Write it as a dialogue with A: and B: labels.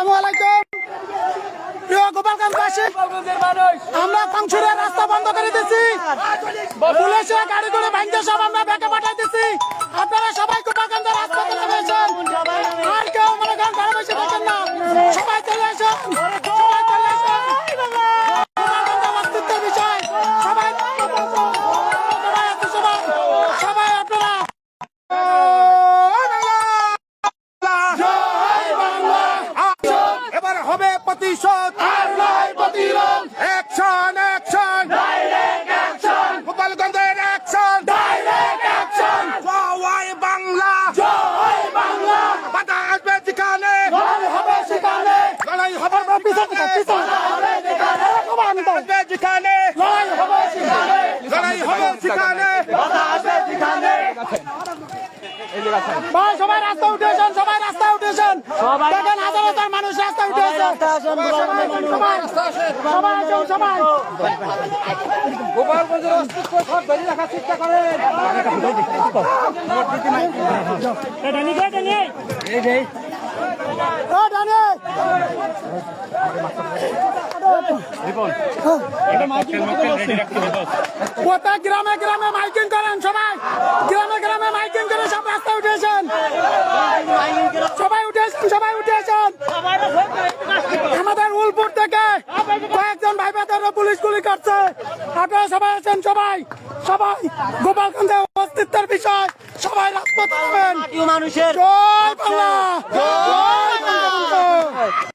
A: আসসালামু আলাইকুম প্রিয় গোপালগঞ্জবাসী, আমরা ফাংশনের রাস্তা বন্ধ করে দিচ্ছি। পুলিশে গাড়ি করে ভাঙতে সব আমরা ব্যাকে পাঠাই দিচ্ছি। আপনারা সবাই গোপালগঞ্জের হাসপাতালে রয়েছেন, আর কেউ মনে করেন ঘরে বসে থাকেন না, সবাই চলে আসেন, সবাই চলে আসেন। গোপালগঞ্জের অস্তিত্বের বিষয় সবাই সবাই আপনারা
B: এবার হবে প্রতিশোধ আর নয় প্রতিরোধ। অ্যাকশন অ্যাকশন ডাইরেক্ট অ্যাকশন, গোপালগঞ্জের অ্যাকশন ডাইরেক্ট অ্যাকশন। জয় বাংলা, জয় বাংলা। বাধা আসবে যেখানে, লড়াই হবে সেখানে, লড়াই হবে যেখানে, আসবে যেখানে, লড়াই হবে সেখানে, লড়াই হবে সেখানে, বাধা আসবে যেখানে।
A: ভাই সবাই রাস্তা উঠেছেন, সবাই রাস্তা উঠেছেন, দেখেন হাজার হাজার মানুষ রাস্তা উঠেছেন। সবাই আসুন, সবাই
C: গোপালগঞ্জের অস্তিত্ব সব ধরে রাখার চেষ্টা করেন।
A: প্রত্যেক গ্রামে গ্রামে মাইকিং করেন, সবাই গ্রামে গ্রামে মাইকিং করে সব রাস্তা উঠেছেন, সবাই উঠেছেন, সবাই উঠেছেন। আমাদের উলপুর থেকে কয়েকজন ভাই ভাইদের পুলিশ গুলি করছে। আপনারা সবাই আছেন, সবাই সবাই গোপালগঞ্জের অস্তিত্বের বিষয় সবাই রাজপথ আসবেন।
C: মানুষের
A: জয় বাংলা, জয় বাংলা।